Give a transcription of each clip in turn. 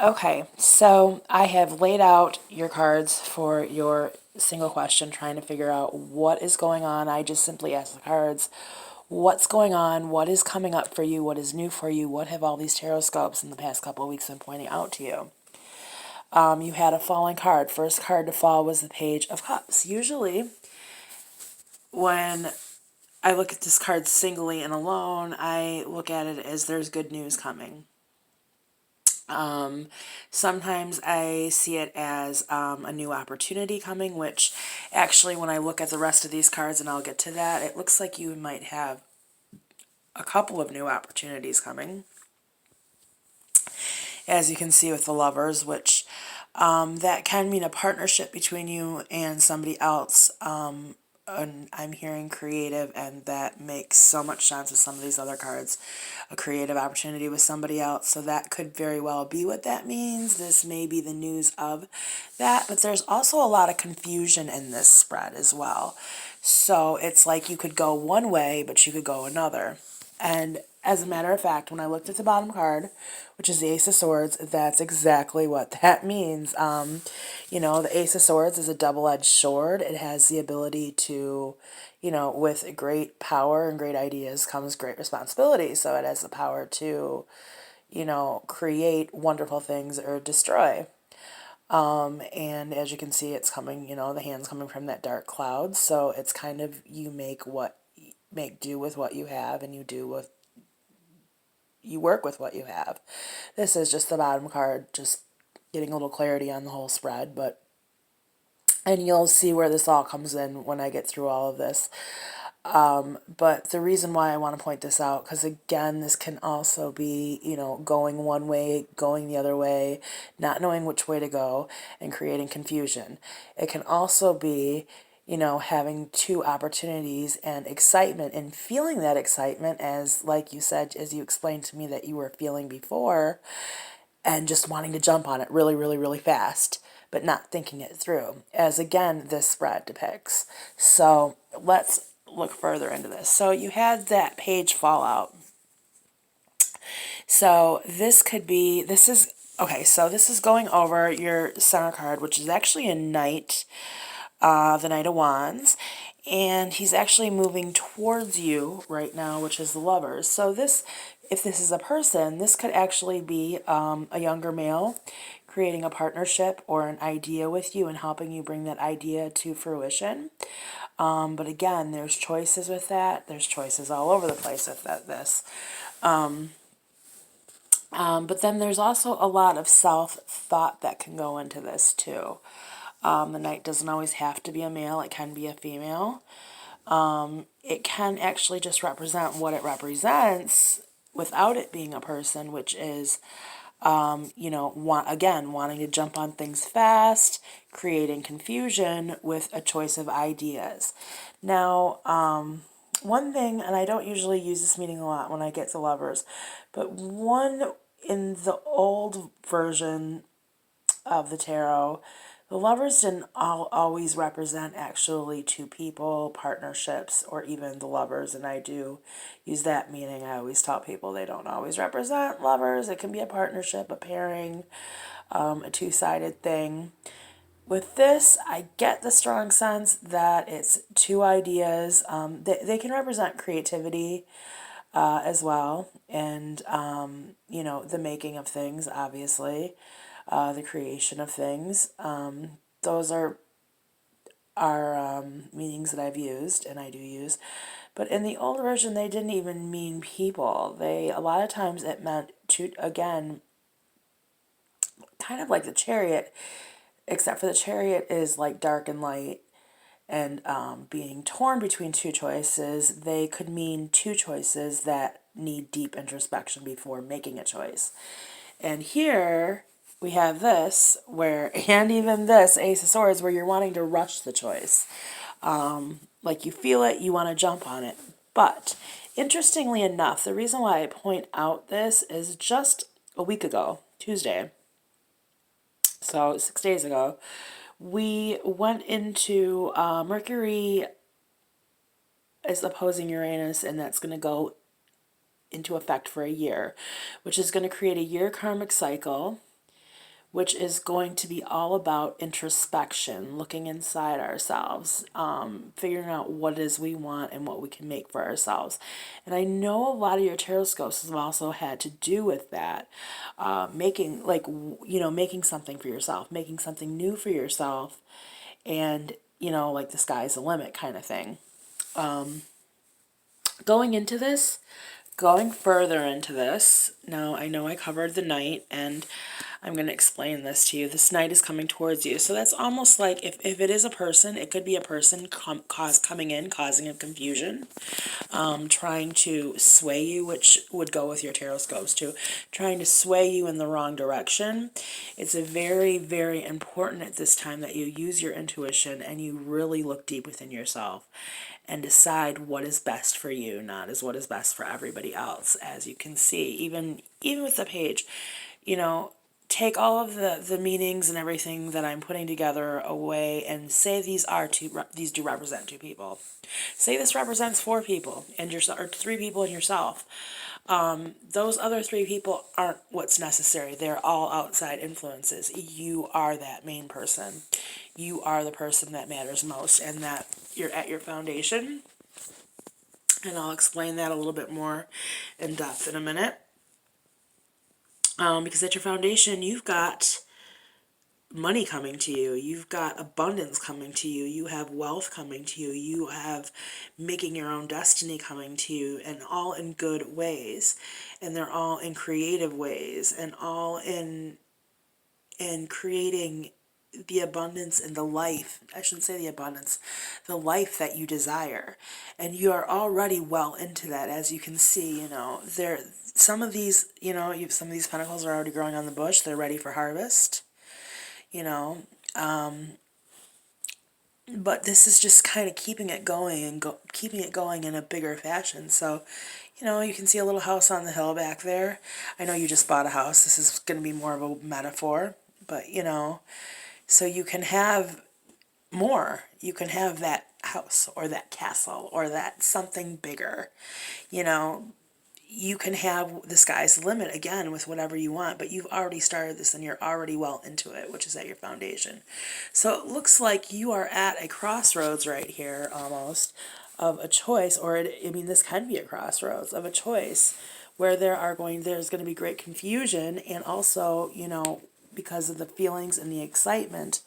Okay, so I have laid out your cards for your single question, trying to figure out what is going on. I just simply ask the cards, what's going on? What is coming up for you? What is new for you? What have all these tarot scopes in the past couple of weeks been pointing out to you? You had a falling card. First card to fall was the Page of Cups. Usually, when I look at this card singly and alone, I look at it as there's good news coming. Sometimes I see it as a new opportunity coming, which actually when I look at the rest of these cards, and I'll get to that, it looks like you might have a couple of new opportunities coming. As you can see with the Lovers, which that can mean a partnership between you and somebody else. And I'm hearing creative, and that makes so much sense with some of these other cards. A creative opportunity with somebody else, so that could very well be what that means. This may be the news of that, but there's also a lot of confusion in this spread as well. So it's like you could go one way, but you could go another. And as a matter of fact, when I looked at the bottom card, which is the Ace of Swords, that's exactly what that means. The Ace of Swords is a double-edged sword. It has the ability to, with great power and great ideas comes great responsibility. So it has the power to, create wonderful things or destroy. And as you can see, it's coming, the hand's coming from that dark cloud. So it's kind of, you make do with what you have, and you work with what you have. This is just the bottom card, just getting a little clarity on the whole spread, and you'll see where this all comes in when I get through all of this. But the reason why I want to point this out, because again, this can also be, going one way, going the other way, not knowing which way to go, and creating confusion. It can also be, having two opportunities and excitement, and feeling that excitement as, like you said, as you explained to me that you were feeling before, and just wanting to jump on it really, really, really fast, but not thinking it through, as again, this spread depicts. So let's look further into this. So you had that page fallout. So this could be, so this is going over your center card, which is actually a knight, the Knight of Wands, and he's actually moving towards you right now, which is the Lovers. So this, if this is a person, this could actually be a younger male creating a partnership or an idea with you and helping you bring that idea to fruition. But again, there's choices with that. There's choices all over the place with this. But then there's also a lot of self-thought that can go into this too. The knight doesn't always have to be a male. It can be a female. It can actually just represent what it represents without it being a person, which is, wanting to jump on things fast, creating confusion with a choice of ideas. Now, one thing, and I don't usually use this meaning a lot when I get to Lovers, but one in the old version of the tarot, the Lovers didn't always represent actually two people, partnerships, or even the Lovers, and I do use that meaning. I always tell people they don't always represent lovers. It can be a partnership, a pairing, a two-sided thing. With this, I get the strong sense that it's two ideas. They can represent creativity as well, and, the making of things, obviously. The creation of things. Those are meanings that I've used, and I do use. But in the old version, they didn't even mean people. A lot of times it meant, again, kind of like the Chariot, except for the Chariot is like dark and light, and being torn between two choices. They could mean two choices that need deep introspection before making a choice. And here we have this, and even this Ace of Swords, where you're wanting to rush the choice. Like you feel it, you want to jump on it. But interestingly enough, the reason why I point out this is just a week ago, Tuesday, so 6 days ago, we went into Mercury is opposing Uranus, and that's going to go into effect for a year, which is going to create a year karmic cycle. which is going to be all about introspection, looking inside ourselves, figuring out what it is we want and what we can make for ourselves. And I know a lot of your tarotscopes have also had to do with that, making, like, making something for yourself, making something new for yourself, and, like the sky's the limit kind of thing. Going into this, going further into this, now I know I covered the night, and I'm going to explain this to you. This night is coming towards you. So that's almost like if it is a person, it could be a person coming in, causing a confusion, trying to sway you, which would go with your tarotscopes too, trying to sway you in the wrong direction. It's a very, very important at this time that you use your intuition and you really look deep within yourself and decide what is best for you, not as what is best for everybody else. As you can see, even with the page, take all of the meanings and everything that I'm putting together away and say these do represent two people. Say this represents four people and yourself, or three people and yourself. Those other three people aren't what's necessary. They're all outside influences. You are that main person. You are the person that matters most, and that you're at your foundation. And I'll explain that a little bit more in depth in a minute. Because at your foundation, you've got money coming to you. You've got abundance coming to you. You have wealth coming to you. You have making your own destiny coming to you, and all in good ways. And they're all in creative ways, and all in creating the abundance and the life, I shouldn't say the abundance, the life that you desire. And you are already well into that, as you can see. Some of these, some of these pentacles are already growing on the bush. They're ready for harvest, but this is just kind of keeping it going and keeping it going in a bigger fashion. So, you can see a little house on the hill back there. I know you just bought a house. This is going to be more of a metaphor, but, so you can have more. You can have that house or that castle or that something bigger. You can have the sky's the limit again with whatever you want, but you've already started this and you're already well into it, which is at your foundation. So it looks like you are at a crossroads right here, almost, of a choice, or this can be a crossroads of a choice where there's going to be great confusion, and also, because of the feelings and the excitement,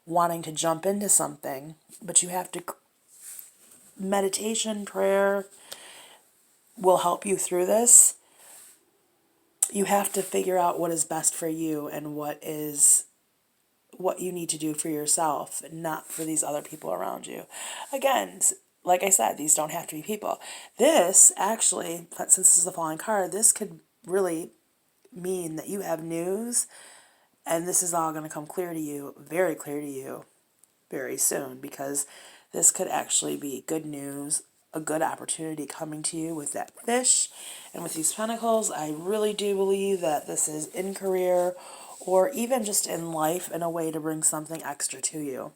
wanting to jump into something, but you have to, meditation, prayer will help you through this. You have to figure out what is best for you and what you need to do for yourself, not for these other people around you. Again, like I said, these don't have to be people. This actually, since this is the falling card, this could really mean that you have news, and this is all going to come clear to you, very clear to you, very soon, because this could actually be good news, a good opportunity coming to you with that fish and with these pentacles. I really do believe that this is in career or even just in life, in a way to bring something extra to you.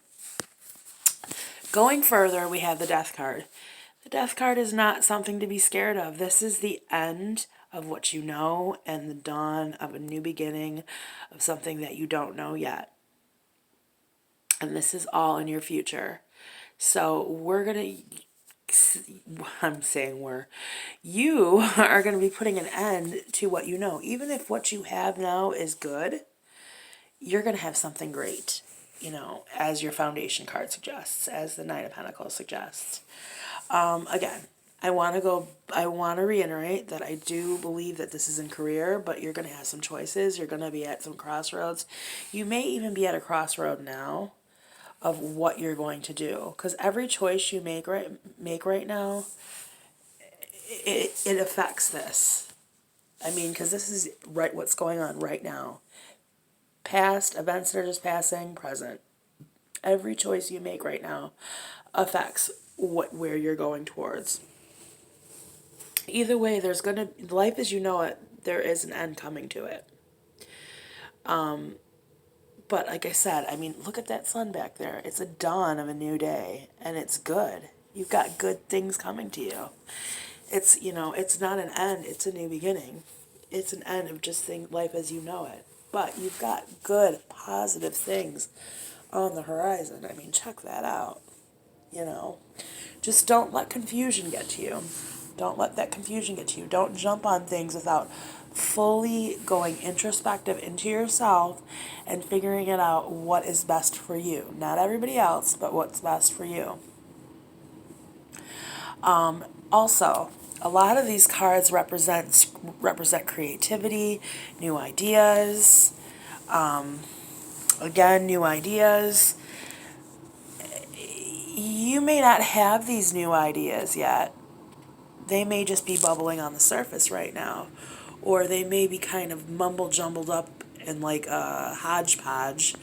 Going further, we have the Death card. The Death card is not something to be scared of. This is the end of what you know and the dawn of a new beginning of something that you don't know yet. And this is all in your future. So you are going to be putting an end to what you know. Even if what you have now is good, you're going to have something great, as your foundation card suggests, as the Knight of Pentacles suggests. Again, I want to reiterate that I do believe that this is in career, but you're going to have some choices. You're going to be at some crossroads. You may even be at a crossroad now of what you're going to do, because every choice you make right now, it affects this. Because this is right what's going on right now. Past events that are just passing, present. Every choice you make right now affects where you're going towards. Either way, life as you know it, there is an end coming to it. But like I said, look at that sun back there. It's a dawn of a new day, and it's good. You've got good things coming to you. It's not an end, it's a new beginning. It's an end of just life as you know it. but you've got good, positive things on the horizon. I mean, check that out. You know, just don't let confusion get to you. Don't let that confusion get to you. Don't jump on things without fully going introspective into yourself and figuring it out what is best for you. Not everybody else, but what's best for you. Also, a lot of these cards represent creativity, new ideas. Again, new ideas. You may not have these new ideas yet. They may just be bubbling on the surface right now, or they may be kind of mumble jumbled up in like a hodgepodge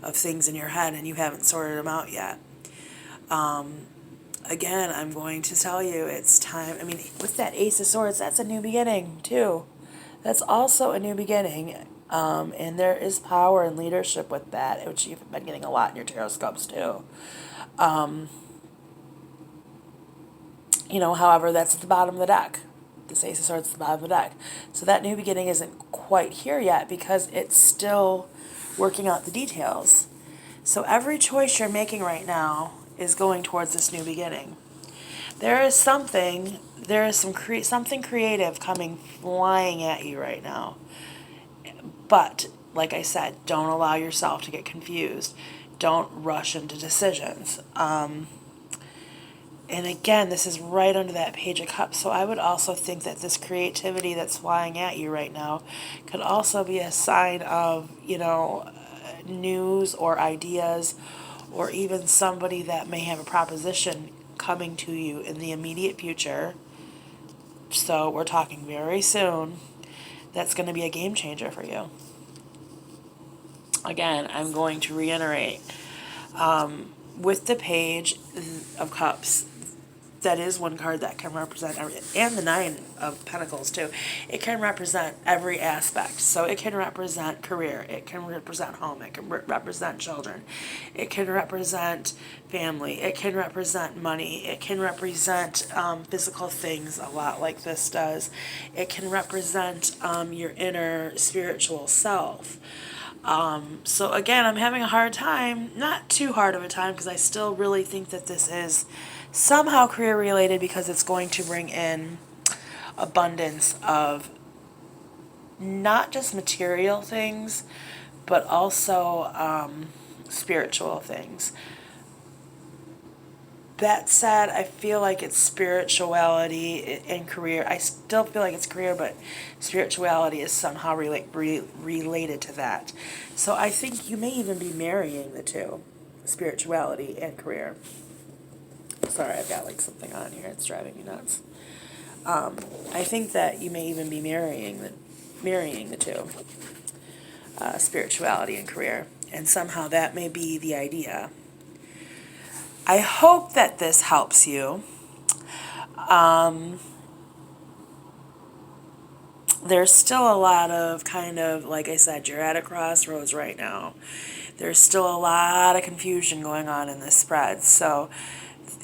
of things in your head and you haven't sorted them out yet. Again, I'm going to tell you it's time. I mean, with that Ace of Swords, that's a new beginning too. That's also a new beginning. And there is power and leadership with that, which you've been getting a lot in your tarotscopes too. However, that's at the bottom of the deck. This Ace of Swords is at the bottom of the deck. So that new beginning isn't quite here yet because it's still working out the details. So every choice you're making right now is going towards this new beginning. Something creative coming flying at you right now. But, like I said, don't allow yourself to get confused. Don't rush into decisions. And again, this is right under that Page of Cups. So I would also think that this creativity that's flying at you right now could also be a sign of, news or ideas, or even somebody that may have a proposition coming to you in the immediate future. So we're talking very soon. That's going to be a game changer for you. Again, I'm going to reiterate, with the Page of Cups, that is one card that can represent and the Nine of Pentacles too. It can represent every aspect. So it can represent career, it can represent home, it can represent children, it can represent family, it can represent money, it can represent physical things a lot like this does. It can represent your inner spiritual self. So again, I'm having a hard time, not too hard of a time, because I still really think that this is somehow career related, because it's going to bring in abundance of not just material things, but also spiritual things. That said, I feel like it's spirituality and career. I still feel like it's career, but spirituality is somehow related to that. So I think you may even be marrying the two, spirituality and career. Sorry, I've got like something on here. It's driving me nuts. I think that you may even be marrying the two, spirituality and career, and somehow that may be the idea. I hope that this helps you. There's still a lot of like I said, you're at a crossroads right now. There's still a lot of confusion going on in this spread. So,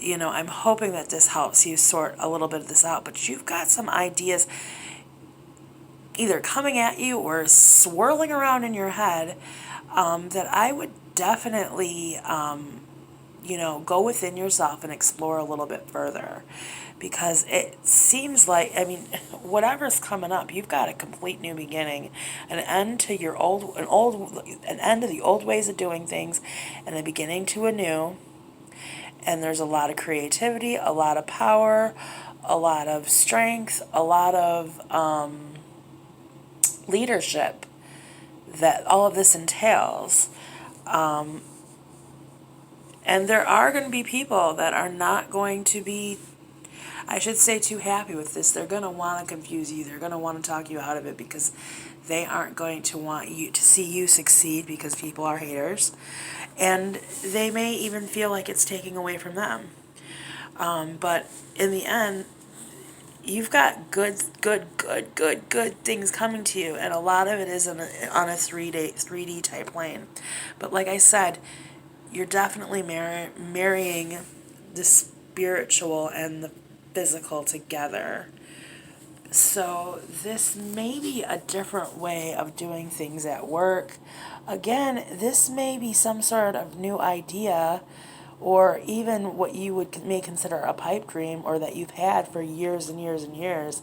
I'm hoping that this helps you sort a little bit of this out. But you've got some ideas either coming at you or swirling around in your head that I would definitely go within yourself and explore a little bit further, because it seems like, whatever's coming up, you've got a complete new beginning, an end to an end to the old ways of doing things, and a beginning to a new. And there's a lot of creativity, a lot of power, a lot of strength, a lot of leadership that all of this entails. And there are going to be people that are not going to be, I should say, too happy with this. They're going to want to confuse you. They're going to want to talk you out of it, because they aren't going to want you to see you succeed, because people are haters. And they may even feel like it's taking away from them. But in the end, you've got good things coming to you. And a lot of it is on a 3D type plane. But like I said, you're definitely marrying the spiritual and the physical together. So this may be a different way of doing things at work. Again, this may be some sort of new idea, or even what you may consider a pipe dream, or that you've had for years and years and years.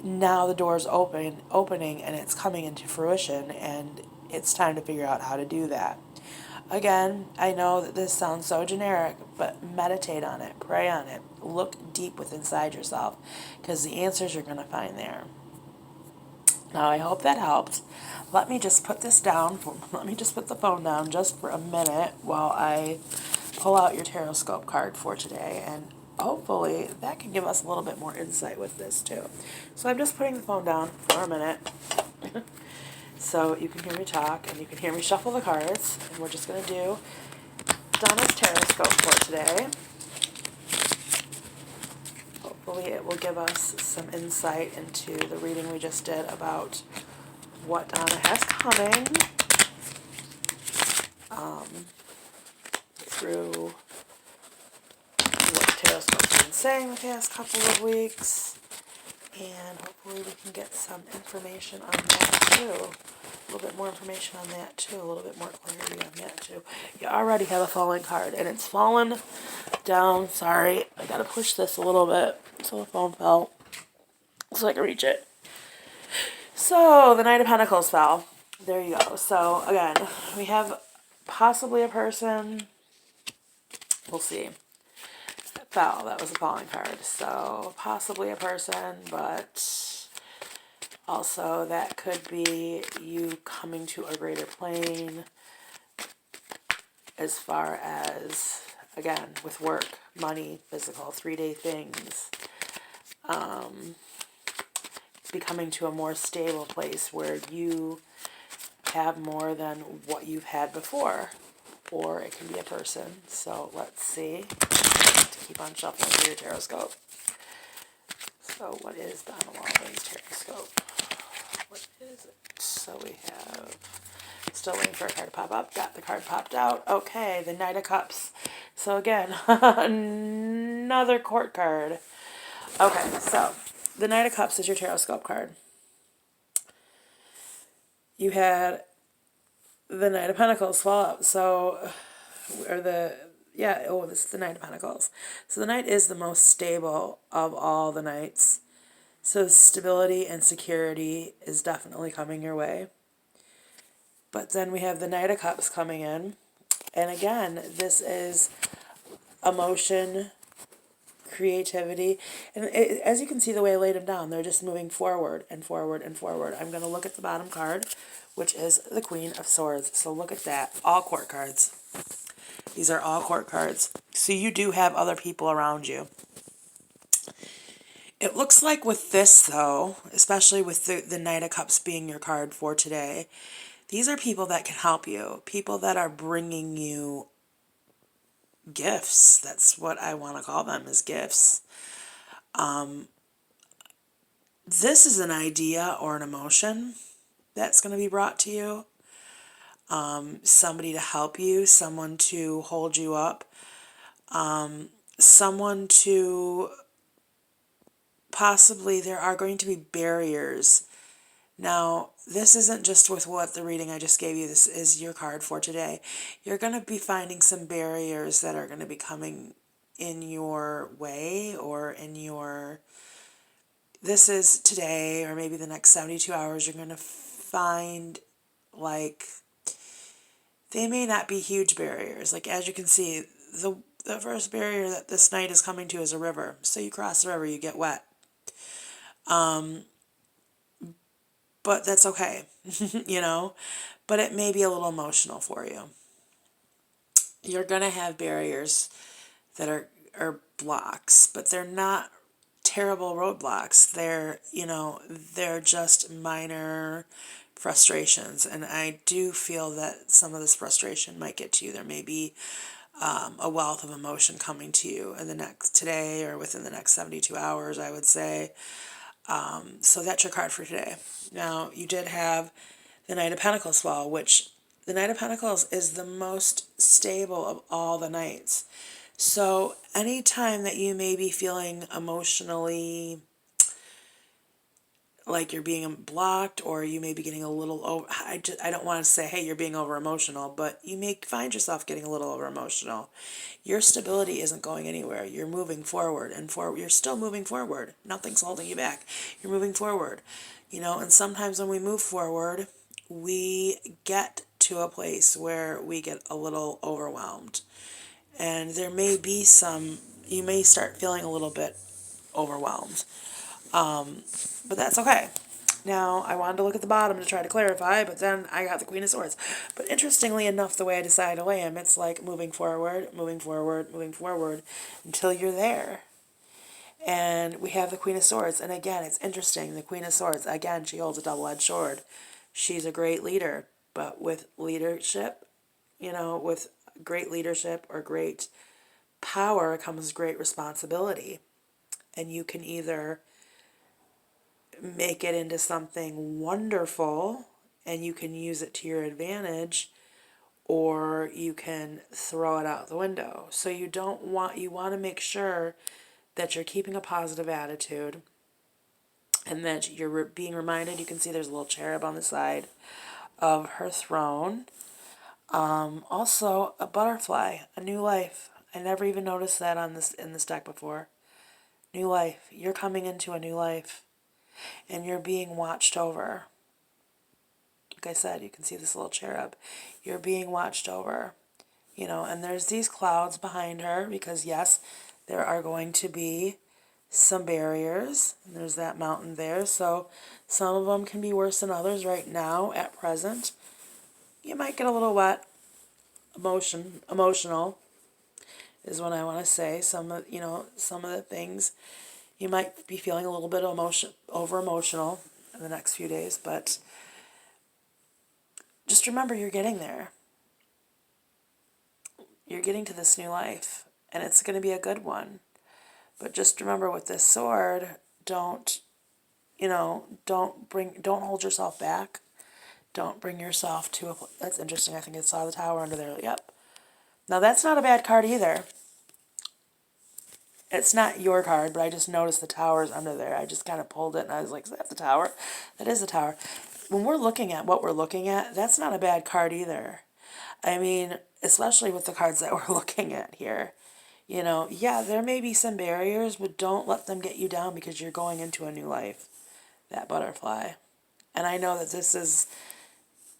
Now the door's opening and it's coming into fruition, and it's time to figure out how to do that. Again, I know that this sounds so generic, but meditate on it, pray on it, look deep within inside yourself, because the answers you're going to find there. Now, I hope that helped. Let me just put this down. Let me just put the phone down just for a minute while I pull out your tarotscope card for today, and hopefully that can give us a little bit more insight with this too. So I'm just putting the phone down for a minute so you can hear me talk and you can hear me shuffle the cards, and we're just going to do Donna's tarotscope for today. Hopefully it will give us some insight into the reading we just did about what Donna has coming through what tarotscope's been saying the past couple of weeks, and hopefully we can get some information on that too. A little bit more information on that too, a little bit more clarity on that too. You already have a falling card, and it's fallen down. Sorry, I gotta push this a little bit so the phone fell so I can reach it. So the Knight of Pentacles fell. There you go. So again, we have possibly a person. We'll see. It fell. That was a falling card. So possibly a person, but also that could be you coming to a greater plane as far as, again, with work, money, physical, 3-day things. Becoming to a more stable place where you have more than what you've had before. Or it can be a person. So let's see. To keep on shuffling through your tarotscope. So what is Donna Walden's tarotscope? What is it? So we have, still waiting for a card to pop up. Got the card popped out. Okay, the Knight of Cups. So again, another court card. Okay, so the Knight of Cups is your tarotscope card. You had the Knight of Pentacles fall out. So, or the, yeah, oh, this is the Knight of Pentacles. So the Knight is the most stable of all the Knights. So stability and security is definitely coming your way. But then we have the Knight of Cups coming in. And again, this is emotion, creativity. And as you can see the way I laid them down, they're just moving forward and forward and forward. I'm going to look at the bottom card, which is the Queen of Swords. So look at that. All court cards. These are all court cards. So you do have other people around you. It looks like with this, though, especially with the Knight of Cups being your card for today, these are people that can help you. People that are bringing you gifts. That's what I want to call them, is gifts. This is an idea or an emotion that's going to be brought to you. Somebody to help you, someone to hold you up, someone to, possibly there are going to be barriers. Now, this isn't just with what the reading I just gave you. This is your card for today. You're going to be finding some barriers that are going to be coming in your way, or in your, this is today or maybe the next 72 hours, you're going to find, like, they may not be huge barriers. Like, as you can see, the first barrier that this Knight is coming to is a river. So you cross the river, you get wet. But that's okay, you know, but it may be a little emotional for you. You're going to have barriers that are blocks, but they're not terrible roadblocks. They're, you know, they're just minor frustrations. And I do feel that some of this frustration might get to you. There may be a wealth of emotion coming to you in the next, today or within the next 72 hours, I would say. So that's your card for today. Now, you did have the Knight of Pentacles fall, which the Knight of Pentacles is the most stable of all the Knights. So anytime that you may be feeling emotionally like you're being blocked, or you may be getting a little over, I don't want to say, hey, you're being over emotional, but you may find yourself getting a little over emotional. Your stability isn't going anywhere. You're moving forward and forward. You're still moving forward. Nothing's holding you back. You're moving forward. And sometimes when we move forward, we get to a place where we get a little overwhelmed. And there may be you may start feeling a little bit overwhelmed. But that's okay. Now, I wanted to look at the bottom to try to clarify, but then I got the Queen of Swords. But interestingly enough, the way I decided to lay him, it's like moving forward, moving forward, moving forward until you're there. And we have the Queen of Swords. And again, it's interesting. The Queen of Swords, again, she holds a double-edged sword. She's a great leader. But with leadership, with great leadership or great power comes great responsibility. And you can either make it into something wonderful and you can use it to your advantage, or you can throw it out the window. So you want to make sure that you're keeping a positive attitude and that you're being reminded. You can see there's a little cherub on the side of her throne. Also a butterfly, a new life. I never even noticed that in this deck before. New life. You're coming into a new life. And you're being watched over. Like I said, you can see this little cherub. You're being watched over. And there's these clouds behind her because, yes, there are going to be some barriers. And there's that mountain there. So some of them can be worse than others right now at present. You might get a little wet. Emotional is what I want to say. Some of the things you might be feeling a little bit over emotional in the next few days, but just remember you're getting there. You're getting to this new life, and it's going to be a good one. But just remember with this sword, don't hold yourself back. Don't bring yourself to a, that's interesting. I think I saw the Tower under there. Yep. Now that's not a bad card either. It's not your card, but I just noticed the Tower's under there. I just kind of pulled it, and I was like, is that the Tower? That is the Tower. When we're looking at what we're looking at, that's not a bad card either. I mean, especially with the cards that we're looking at here. Yeah, there may be some barriers, but don't let them get you down because you're going into a new life. That butterfly. And I know that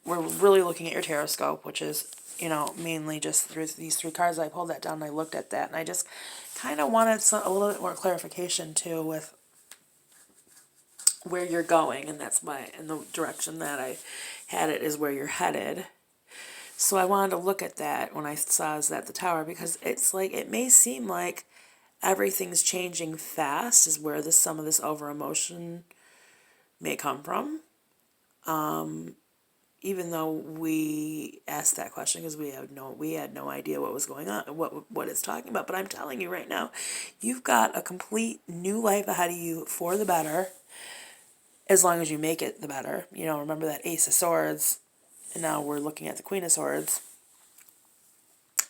we're really looking at your tarotscope, which is, mainly just through these three cards. I pulled that down and I looked at that, and I just kind of wanted a little bit more clarification too with where you're going, and that's why in the direction that I had it is where you're headed. So I wanted to look at that when I saw that the Tower, because it's like, it may seem like everything's changing fast is where some of this over emotion may come from. Even though we asked that question because we had no idea what was going on, what it's talking about. But I'm telling you right now, you've got a complete new life ahead of you for the better, as long as you make it the better. Remember that Ace of Swords, and now we're looking at the Queen of Swords.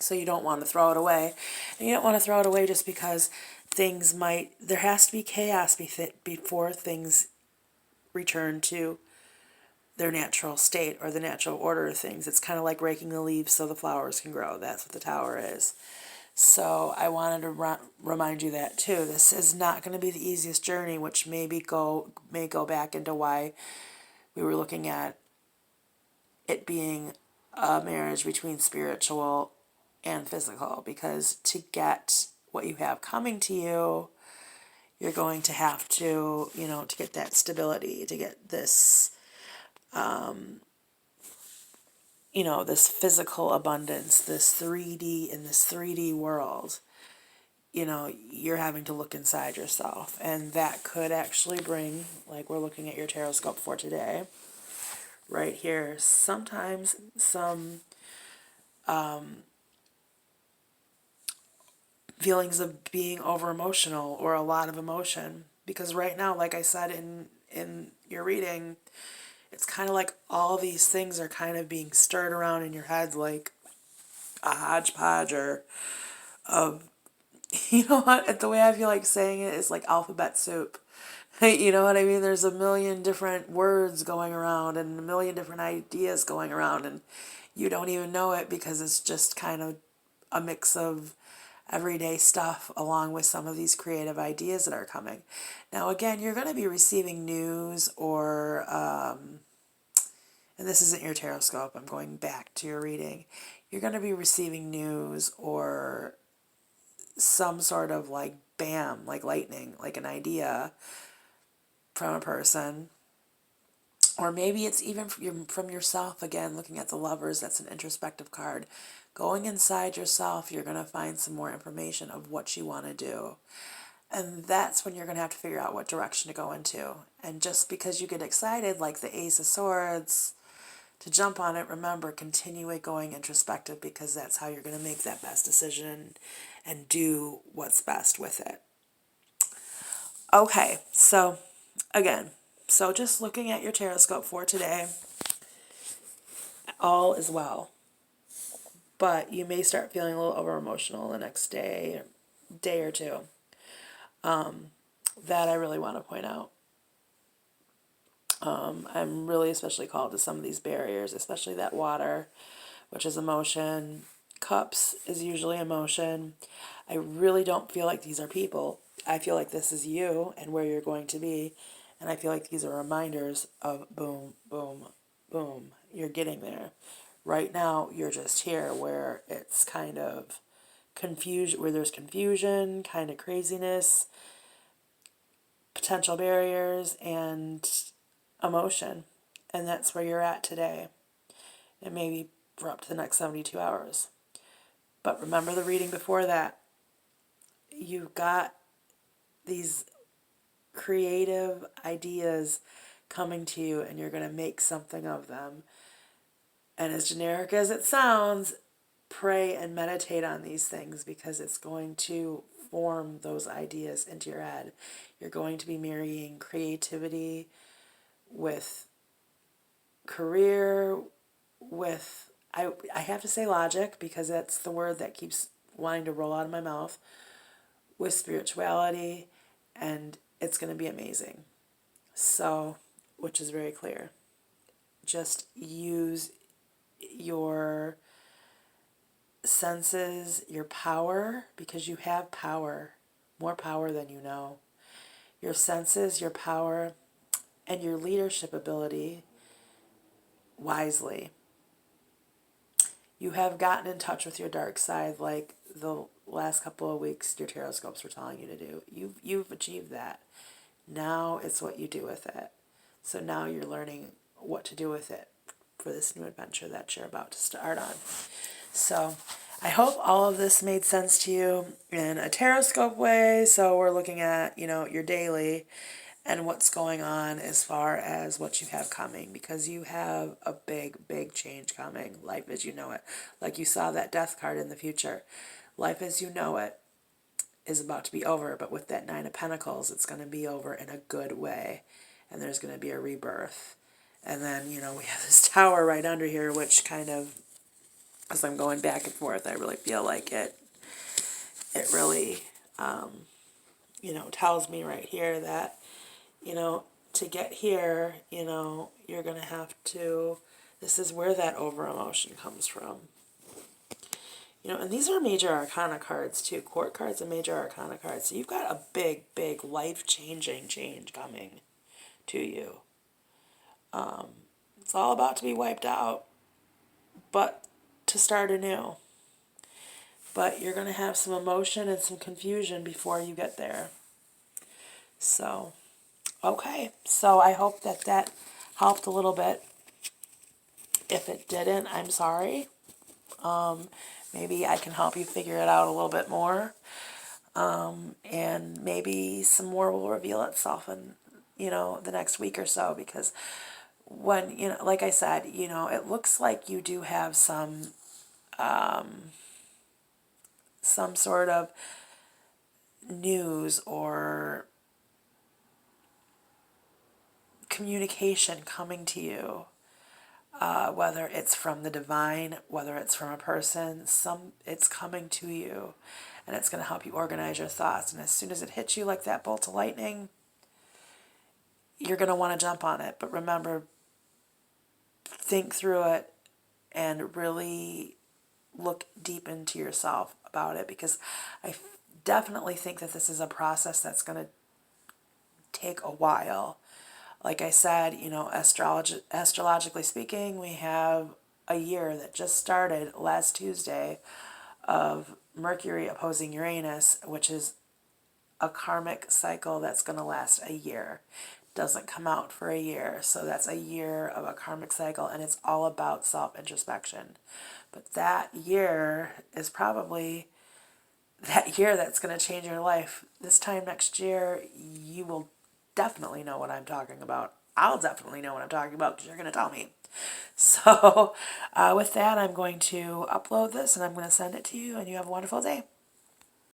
So you don't want to throw it away. And you don't want to throw it away just because there has to be chaos before things return to their natural state or the natural order of things. It's kind of like raking the leaves so the flowers can grow. That's what the Tower is. So I wanted to remind you that too. This is not going to be the easiest journey, which may go back into why we were looking at it being a marriage between spiritual and physical, because to get what you have coming to you, you're going to have to, to get that stability, to get this this physical abundance, this 3D world, you're having to look inside yourself. And that could actually bring, like we're looking at your tarotscope for today, right here, sometimes some feelings of being over emotional or a lot of emotion. Because right now, like I said in your reading, it's kind of like all these things are kind of being stirred around in your head like a hodgepodge of, you know what, the way I feel like saying it is like alphabet soup. You know what I mean? There's a million different words going around and a million different ideas going around, and you don't even know it because it's just kind of a mix of everyday stuff along with some of these creative ideas that are coming. Now, again, you're going to be receiving news or, and this isn't your tarotscope, I'm going back to your reading. You're going to be receiving news or some sort of like bam, like lightning, like an idea from a person. Or maybe it's even from yourself, again, looking at the Lovers, that's an introspective card. Going inside yourself, you're going to find some more information of what you want to do. And that's when you're going to have to figure out what direction to go into. And just because you get excited, like the Ace of Swords, to jump on it, remember, continue it going introspective, because that's how you're going to make that best decision and do what's best with it. Okay, so again, so just looking at your tarotscope for today, all is well. But you may start feeling a little over emotional the next day or two. That I really want to point out. I'm really especially called to some of these barriers, especially that water, which is emotion. Cups is usually emotion. I really don't feel like these are people. I feel like this is you and where you're going to be. And I feel like these are reminders of boom, boom, boom. You're getting there. Right now, you're just here where it's kind of confusion, where there's confusion, kind of craziness, potential barriers, and emotion. And that's where you're at today. And maybe for up to the next 72 hours. But remember the reading before that. You've got these creative ideas coming to you, and you're going to make something of them. And as generic as it sounds, pray and meditate on these things, because it's going to form those ideas into your head. You're going to be marrying creativity with career, with, I have to say logic, because that's the word that keeps wanting to roll out of my mouth, with spirituality, and it's going to be amazing. So, which is very clear. Just use your senses, your power, because you have power, more power than you know. Your senses, your power, and your leadership ability wisely. You have gotten in touch with your dark side like the last couple of weeks your tarotscopes were telling you to do. You've achieved that. Now it's what you do with it. So now you're learning what to do with it for this new adventure that you're about to start on. So I hope all of this made sense to you in a tarotscope way. So we're looking at, your daily and what's going on as far as what you have coming, because you have a big, big change coming. Life as you know it. Like you saw that death card in the future. Life as you know it is about to be over, but with that Nine of Pentacles, it's going to be over in a good way, and there's going to be a rebirth. And then, we have this tower right under here, which kind of, as I'm going back and forth, I really feel like it really, tells me right here that, to get here, you're going to have to, this is where that over emotion comes from. And these are major arcana cards too. Court cards and major arcana cards. So you've got a big, big life-changing change coming to you. It's all about to be wiped out, but to start anew. But you're going to have some emotion and some confusion before you get there. So, okay. So I hope that helped a little bit. If it didn't, I'm sorry. Maybe I can help you figure it out a little bit more. And maybe some more will reveal itself in, the next week or so, because when, like I said, it looks like you do have some sort of news or communication coming to you, whether it's from the divine, whether it's from a person, it's coming to you, and it's going to help you organize your thoughts. And as soon as it hits you like that bolt of lightning, you're going to want to jump on it. But remember, think through it and really look deep into yourself about it, because I definitely think that this is a process that's going to take a while. Like I said, astrologically speaking, we have a year that just started last Tuesday of Mercury opposing Uranus, which is a karmic cycle that's going to last a year. Doesn't come out for a year. So that's a year of a karmic cycle, and it's all about self-introspection. But that year is probably that year that's going to change your life. This time next year, you will definitely know what I'm talking about. I'll definitely know what I'm talking about because you're going to tell me. So with that, I'm going to upload this and I'm going to send it to you, and you have a wonderful day.